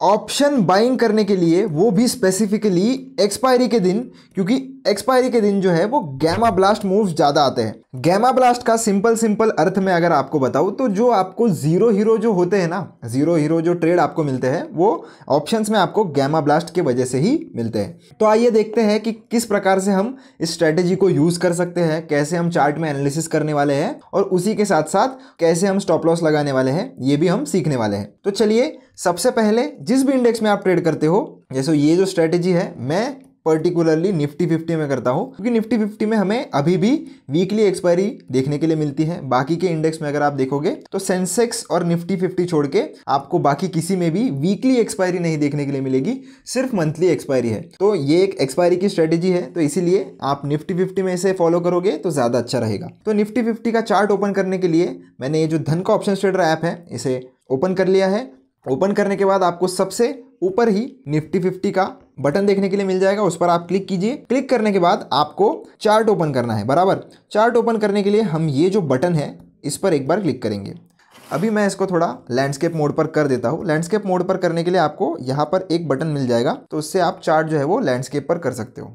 Option buying करने के लिए, वो भी स्पेसिफिकली एक्सपायरी के दिन, क्योंकि एक्सपायरी के दिन जो है वो गैमा ब्लास्ट मूव्स ज़्यादा आते हैं। गैमा ब्लास्ट का सिंपल अर्थ में अगर आपको बताऊं तो जो आपको जीरो हीरो जो होते हैं ना, जीरो हीरो जो ट्रेड आपको मिलते हैं वो ऑप्शंस में आपको गैमा ब्लास्ट के वजह से ही मिलते हैं। तो आइए देखते हैं कि किस प्रकार से हम इस स्ट्रेटेजी को यूज़ कर सकते हैं, कैसे हम चार्ट में एनालिसिस करने वाले हैं और उसी के साथ साथ कैसे हम स्टॉप लॉस लगाने वाले हैं, ये भी हम सीखने वाले हैं। तो चलिए, सबसे पहले जिस भी इंडेक्स में आप ट्रेड करते हो, जैसे ये जो स्ट्रेटेजी है मैं पर्टिकुलरली निफ्टी 50 में करता हूं, क्योंकि निफ्टी 50 में हमें अभी भी वीकली एक्सपायरी देखने के लिए मिलती है। बाकी के इंडेक्स में अगर आप देखोगे तो सेंसेक्स और निफ्टी 50 छोड़ के आपको बाकी किसी में भी वीकली एक्सपायरी नहीं देखने के लिए मिलेगी, सिर्फ मंथली एक्सपायरी है। तो ये एक एक्सपायरी की स्ट्रेटेजी है, तो इसीलिए आप निफ्टी 50 में इसे फॉलो करोगे तो ज़्यादा अच्छा रहेगा। तो निफ्टी 50 का चार्ट ओपन करने के लिए मैंने ये जो धन का ऑप्शन ट्रेडर ऐप है इसे ओपन कर लिया है। ओपन करने के बाद आपको सबसे ऊपर ही निफ्टी 50 का बटन देखने के लिए मिल जाएगा, उस पर आप क्लिक कीजिए। क्लिक करने के बाद आपको चार्ट ओपन करना है बराबर। चार्ट ओपन करने के लिए हम ये जो बटन है इस पर एक बार क्लिक करेंगे। अभी मैं इसको थोड़ा लैंडस्केप मोड पर कर देता हूँ। लैंडस्केप मोड पर करने के लिए आपको यहाँ पर एक बटन मिल जाएगा, तो उससे आप चार्ट जो है वो लैंडस्केप पर कर सकते हो।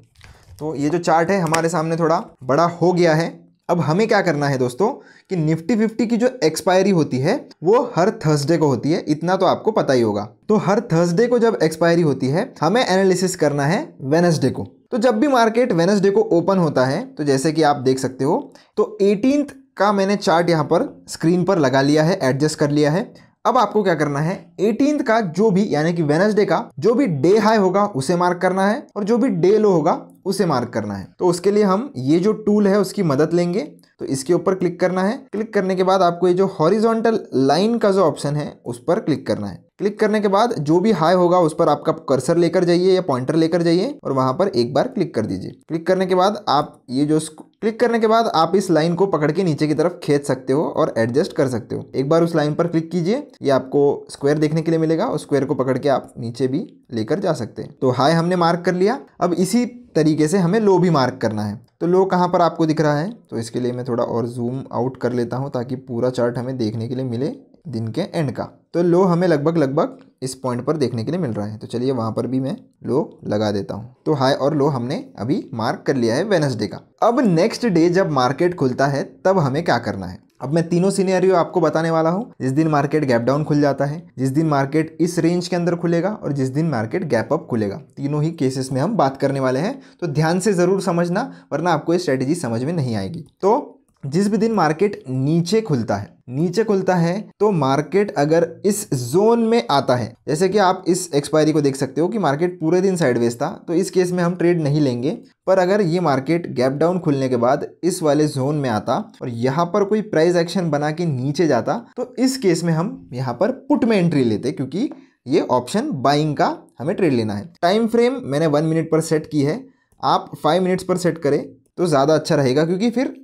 तो ये जो चार्ट है हमारे सामने थोड़ा बड़ा हो गया है। अब हमें क्या करना है दोस्तों कि निफ्टी 50 की जो एक्सपायरी होती है वो हर थर्सडे को होती है, इतना तो आपको पता ही होगा। तो हर थर्सडे को जब एक्सपायरी होती है हमें एनालिसिस करना है वेडनेसडे को। तो जब भी मार्केट वेडनेसडे को ओपन होता है, तो जैसे कि आप देख सकते हो, तो 18th का मैंने चार्ट यहाँ पर स्क्रीन पर लगा लिया है, एडजस्ट कर लिया है। अब आपको क्या करना है, 18th का जो भी यानी कि वेडनेसडे का जो भी डे हाई होगा उसे मार्क करना है और जो भी डे लो होगा उसे मार्क करना है। तो उसके लिए हम ये जो टूल है उसकी मदद लेंगे। तो इसके ऊपर क्लिक करना है। क्लिक करने के बाद आपको ये जो हॉरिजॉन्टल लाइन का जो ऑप्शन है उस पर क्लिक करना है। क्लिक करने के बाद जो भी हाई होगा उस पर आपका कर्सर लेकर जाइए या पॉइंटर लेकर जाइए और वहां पर एक बार क्लिक कर दीजिए। क्लिक करने के बाद आप ये जो क्लिक करने के बाद आप इस लाइन को पकड़ के नीचे की तरफ खींच सकते हो और एडजस्ट कर सकते हो। एक बार उस लाइन पर क्लिक कीजिए, ये आपको स्क्वायर देखने के लिए मिलेगा। उस स्क्वायर को पकड़ के आप नीचे भी लेकर जा सकते हैं। तो हाई हमने मार्क कर लिया। अब इसी तरीके से हमें लो भी मार्क करना है। तो लो कहाँ पर आपको दिख रहा है, तो इसके लिए मैं थोड़ा और जूम आउट कर लेता हूँ ताकि पूरा चार्ट हमें देखने के लिए मिले दिन के एंड का। तो लो हमें लगभग इस पॉइंट पर देखने के लिए मिल रहा है। तो चलिए वहाँ पर भी मैं लो लगा देता हूँ। तो हाई और लो हमने अभी मार्क कर लिया है वेडनेसडे का। अब नेक्स्ट डे जब मार्केट खुलता है तब हमें क्या करना है। अब मैं तीनों सिनेरियो आपको बताने वाला हूं। जिस दिन मार्केट गैप डाउन खुल जाता है, जिस दिन मार्केट इस रेंज के अंदर खुलेगा और जिस दिन मार्केट गैप अप खुलेगा, तीनों ही केसेस में हम बात करने वाले हैं। तो ध्यान से ज़रूर समझना, वरना आपको ये स्ट्रेटेजी समझ में नहीं आएगी। तो जिस भी दिन मार्केट नीचे खुलता है तो मार्केट अगर इस जोन में आता है, जैसे कि आप इस एक्सपायरी को देख सकते हो कि मार्केट पूरे दिन साइडवेज था, तो इस केस में हम ट्रेड नहीं लेंगे। पर अगर ये मार्केट गैप डाउन खुलने के बाद इस वाले जोन में आता और यहाँ पर कोई प्राइस एक्शन बना के नीचे जाता, तो इस केस में हम यहाँ पर पुट में एंट्री लेते, क्योंकि ये ऑप्शन बाइंग का हमें ट्रेड लेना है। टाइम फ्रेम मैंने 1 मिनट पर सेट की है, आप 5 मिनट्स पर सेट करें तो ज़्यादा अच्छा रहेगा, क्योंकि फिर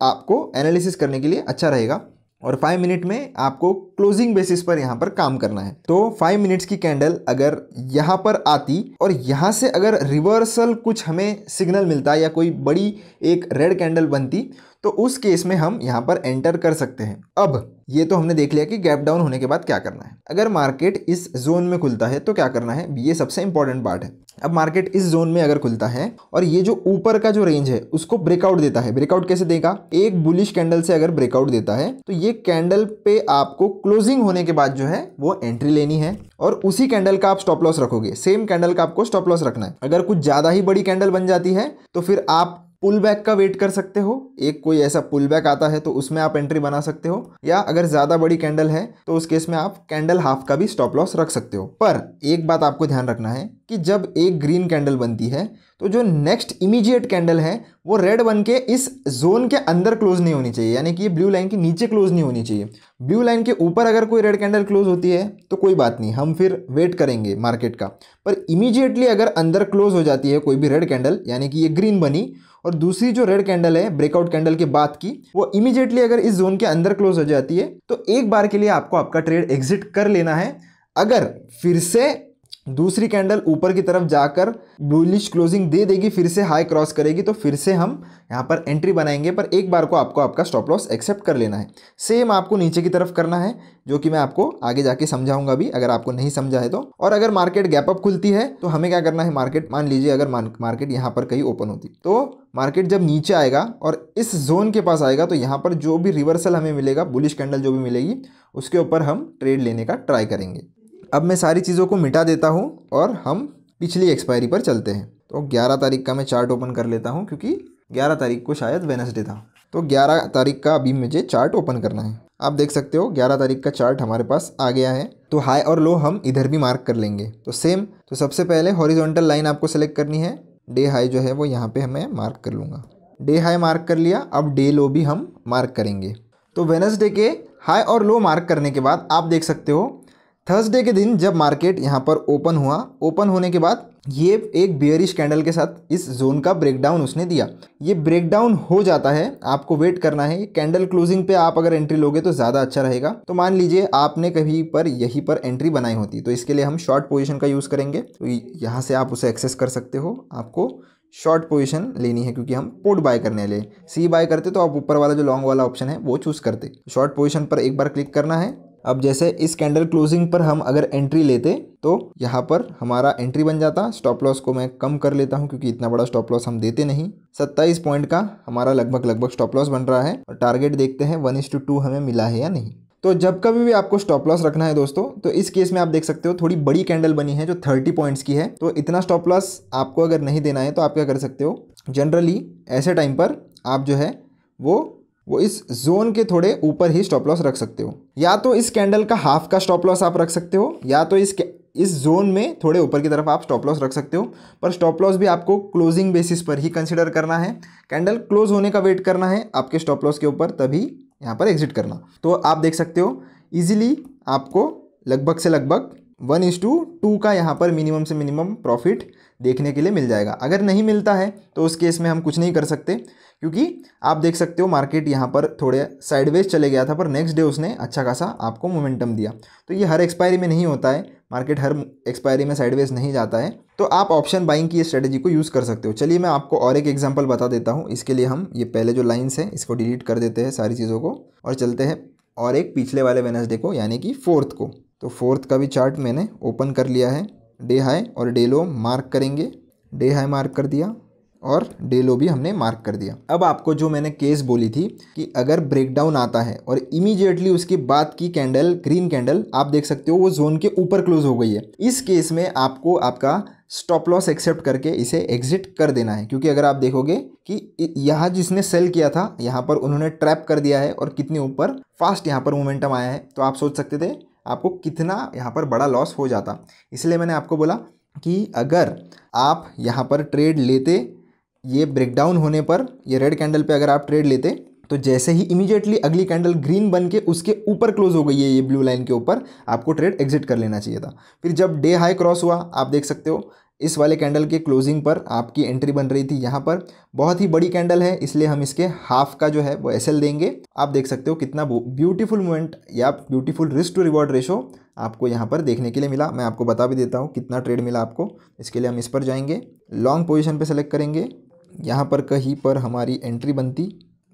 आपको एनालिसिस करने के लिए अच्छा रहेगा। और 5 मिनट में आपको क्लोजिंग बेसिस पर यहाँ पर काम करना है। तो 5 मिनट्स की कैंडल अगर यहाँ पर आती और यहाँ से अगर रिवर्सल कुछ हमें सिग्नल मिलता या कोई बड़ी एक रेड कैंडल बनती, तो उस केस में हम यहाँ पर एंटर कर सकते हैं। अब ये तो हमने देख लिया कि गैप डाउन होने के बाद क्या करना है। अगर मार्केट इस जोन में खुलता है तो क्या करना है, ये सबसे इंपॉर्टेंट पार्ट है। अब मार्केट इस जोन में अगर खुलता है और ये जो ऊपर का जो रेंज है उसको ब्रेकआउट देता है, ब्रेकआउट कैसे देगा, एक बुलिश कैंडल से अगर ब्रेकआउट देता है तो ये कैंडल पे आपको क्लोजिंग होने के बाद जो है वो एंट्री लेनी है और उसी कैंडल का आप स्टॉप लॉस रखोगे। सेम कैंडल का आपको स्टॉप लॉस रखना है। अगर कुछ ज्यादा ही बड़ी कैंडल बन जाती है तो फिर आप पुल बैक का वेट कर सकते हो। एक कोई ऐसा पुल बैक आता है तो उसमें आप एंट्री बना सकते हो, या अगर ज़्यादा बड़ी कैंडल है तो उस केस में आप कैंडल हाफ का भी स्टॉप लॉस रख सकते हो। पर एक बात आपको ध्यान रखना है कि जब एक ग्रीन कैंडल बनती है तो जो नेक्स्ट इमीडिएट कैंडल है वो रेड बन के इस जोन के अंदर क्लोज नहीं होनी चाहिए, यानी कि ये ब्लू लाइन के नीचे क्लोज नहीं होनी चाहिए। ब्लू लाइन के ऊपर अगर कोई रेड कैंडल क्लोज होती है तो कोई बात नहीं, हम फिर वेट करेंगे मार्केट का। पर इमीडिएटली अगर अंदर क्लोज हो जाती है कोई भी रेड कैंडल, यानी कि ये ग्रीन बनी और दूसरी जो रेड कैंडल है ब्रेकआउट कैंडल के बाद की, वो इमीडिएटली अगर इस जोन के अंदर क्लोज हो जाती है तो एक बार के लिए आपको आपका ट्रेड एग्जिट कर लेना है। अगर फिर से दूसरी कैंडल ऊपर की तरफ जाकर बुलिश क्लोजिंग दे देगी, फिर से हाई क्रॉस करेगी, तो फिर से हम यहाँ पर एंट्री बनाएंगे। पर एक बार को आपको आपका स्टॉप लॉस एक्सेप्ट कर लेना है। सेम आपको नीचे की तरफ करना है, जो कि मैं आपको आगे जाके समझाऊंगा भी, अगर आपको नहीं समझा है तो। और अगर मार्केट गैप अप खुलती है तो हमें क्या करना है, मार्केट मान लीजिए अगर मार्केट यहाँ पर कहीं ओपन होती, तो मार्केट जब नीचे आएगा और इस जोन के पास आएगा, तो यहाँ पर जो भी रिवर्सल हमें मिलेगा, बुलिश कैंडल जो भी मिलेगी, उसके ऊपर हम ट्रेड लेने का ट्राई करेंगे। अब मैं सारी चीज़ों को मिटा देता हूँ और हम पिछली एक्सपायरी पर चलते हैं। तो 11 तारीख का मैं चार्ट ओपन कर लेता हूँ, क्योंकि 11 तारीख को शायद वेडनेसडे था। तो 11 तारीख का अभी मुझे चार्ट ओपन करना है। आप देख सकते हो 11 तारीख का चार्ट हमारे पास आ गया है। तो हाई और लो हम इधर भी मार्क कर लेंगे। तो सेम, तो सबसे पहले हॉरिजॉन्टल लाइन आपको सेलेक्ट करनी है। डे हाई जो है वो यहाँ पे हमें मार्क कर लूँगा। डे हाई मार्क कर लिया, अब डे लो भी हम मार्क करेंगे। तो वेडनेसडे के हाई और लो मार्क करने के बाद आप देख सकते हो थर्सडे के दिन जब मार्केट यहाँ पर ओपन हुआ, ओपन होने के बाद ये एक बेयरिश कैंडल के साथ इस जोन का ब्रेकडाउन उसने दिया। ये ब्रेकडाउन हो जाता है, आपको वेट करना है। कैंडल क्लोजिंग पे आप अगर एंट्री लोगे तो ज़्यादा अच्छा रहेगा। तो मान लीजिए आपने कहीं पर यहीं पर एंट्री बनाई होती, तो इसके लिए हम शॉर्ट पोजीशन का यूज़ करेंगे। तो यहाँ से आप उसे एक्सेस कर सकते हो। आपको शॉर्ट पोजीशन लेनी है, क्योंकि हम पुट बाय करने ले। सी बाय करते तो आप ऊपर वाला जो लॉन्ग वाला ऑप्शन है वो चूज़ करते। शॉर्ट पोजीशन पर एक बार क्लिक करना है। अब जैसे इस कैंडल क्लोजिंग पर हम अगर एंट्री लेते तो यहाँ पर हमारा एंट्री बन जाता। स्टॉप लॉस को मैं कम कर लेता हूँ, क्योंकि इतना बड़ा स्टॉप लॉस हम देते नहीं। 27 पॉइंट का हमारा लगभग स्टॉप लॉस बन रहा है। और टारगेट देखते हैं 1:2 हमें मिला है या नहीं। तो जब कभी भी आपको स्टॉप लॉस रखना है दोस्तों, तो इस केस में आप देख सकते हो थोड़ी बड़ी कैंडल बनी है जो 30 पॉइंट्स की है। तो इतना स्टॉप लॉस आपको अगर नहीं देना है तो आप क्या कर सकते हो, जनरली ऐसे टाइम पर आप जो है वो इस जोन के थोड़े ऊपर ही स्टॉप लॉस रख सकते हो। या तो इस कैंडल का हाफ का स्टॉप लॉस आप रख सकते हो, या तो इस जोन में थोड़े ऊपर की तरफ आप स्टॉप लॉस रख सकते हो। पर स्टॉप लॉस भी आपको क्लोजिंग बेसिस पर ही कंसिडर करना है। कैंडल क्लोज होने का वेट करना है आपके स्टॉप लॉस के ऊपर, तभी यहाँ पर एग्जिट करना। तो आप देख सकते हो ईजिली आपको लगभग से लगभग 1:2 का यहाँ पर मिनिमम से मिनिमम प्रॉफिट देखने के लिए मिल जाएगा। अगर नहीं मिलता है तो उस केस में हम कुछ नहीं कर सकते, क्योंकि आप देख सकते हो मार्केट यहाँ पर थोड़े साइडवेज चले गया था, पर नेक्स्ट डे उसने अच्छा खासा आपको मोमेंटम दिया। तो ये हर एक्सपायरी में नहीं होता है, मार्केट हर एक्सपायरी में साइडवेज नहीं जाता है। तो आप ऑप्शन बाइंग की स्ट्रेटेजी को यूज़ कर सकते हो। चलिए मैं आपको और एक एग्जांपल बता देता हूँ। इसके लिए हम ये पहले जो लाइन्स हैं इसको डिलीट कर देते हैं सारी चीज़ों को, और चलते हैं और एक पिछले वाले वेडनेसडे को, यानी कि 4th को। तो 4th का भी चार्ट मैंने ओपन कर लिया है। डे हाई और डे लो मार्क करेंगे। डे हाई मार्क कर दिया और डे लो भी हमने मार्क कर दिया। अब आपको जो मैंने केस बोली थी कि अगर ब्रेकडाउन आता है और इमीडिएटली उसके बाद की कैंडल, ग्रीन कैंडल, आप देख सकते हो वो जोन के ऊपर क्लोज हो गई है। इस केस में आपको आपका स्टॉप लॉस एक्सेप्ट करके इसे एग्जिट कर देना है, क्योंकि अगर आप देखोगे कि यहाँ जिसने सेल किया था यहाँ पर उन्होंने ट्रैप कर दिया है और कितने ऊपर फास्ट यहाँ पर मोमेंटम आया है। तो आप सोच सकते थे आपको कितना यहाँ पर बड़ा लॉस हो जाता। इसलिए मैंने आपको बोला कि अगर आप यहाँ पर ट्रेड लेते, ये ब्रेकडाउन होने पर, ये रेड कैंडल पे अगर आप ट्रेड लेते, तो जैसे ही इमीडिएटली अगली कैंडल ग्रीन बन के उसके ऊपर क्लोज हो गई है, ये ब्लू लाइन के ऊपर, आपको ट्रेड एग्जिट कर लेना चाहिए था। फिर जब डे हाई क्रॉस हुआ, आप देख सकते हो इस वाले कैंडल के क्लोजिंग पर आपकी एंट्री बन रही थी। यहाँ पर बहुत ही बड़ी कैंडल है, इसलिए हम इसके हाफ का जो है वो एसएल देंगे। आप देख सकते हो कितना ब्यूटीफुल मूवमेंट या beautiful risk to reward ratio आपको यहाँ पर देखने के लिए मिला। मैं आपको बता भी देता हूँ कितना ट्रेड मिला आपको। इसके लिए हम इस पर जाएंगे, लॉन्ग पोजीशन पे सेलेक्ट करेंगे। यहाँ पर कहीं पर हमारी एंट्री बनती,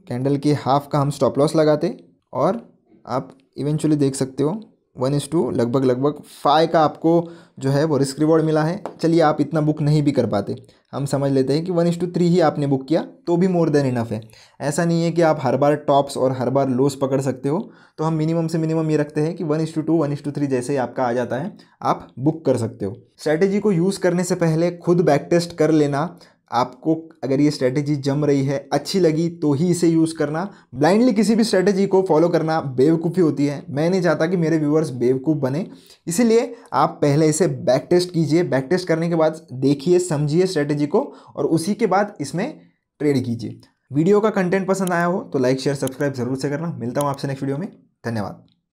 कैंडल के हाफ का हम स्टॉप लॉस लगाते, और आप इवेंचुअली देख सकते हो 1:2 लगभग 5 का आपको जो है वो रिस्क रिवॉर्ड मिला है। चलिए आप इतना बुक नहीं भी कर पाते, हम समझ लेते हैं कि 1:3 ही आपने बुक किया, तो भी मोर देन इनफ है। ऐसा नहीं है कि आप हर बार टॉप्स और हर बार लोस पकड़ सकते हो। तो हम मिनिमम से मिनिमम ये रखते हैं कि 1:2 1:3 जैसे ही आपका आ जाता है आप बुक कर सकते हो। स्ट्रैटेजी को यूज़ करने से पहले खुद बैक टेस्ट कर लेना। आपको अगर ये स्ट्रैटेजी जम रही है, अच्छी लगी, तो ही इसे यूज़ करना। ब्लाइंडली किसी भी स्ट्रैटेजी को फॉलो करना बेवकूफ़ी होती है। मैं नहीं चाहता कि मेरे व्यूअर्स बेवकूफ़ बने, इसीलिए आप पहले इसे बैक टेस्ट कीजिए। बैक टेस्ट करने के बाद देखिए, समझिए स्ट्रैटेजी को, और उसी के बाद इसमें ट्रेड कीजिए। वीडियो का कंटेंट पसंद आया हो तो लाइक शेयर सब्सक्राइब जरूर से करना। मिलता हूँ आपसे नेक्स्ट वीडियो में। धन्यवाद।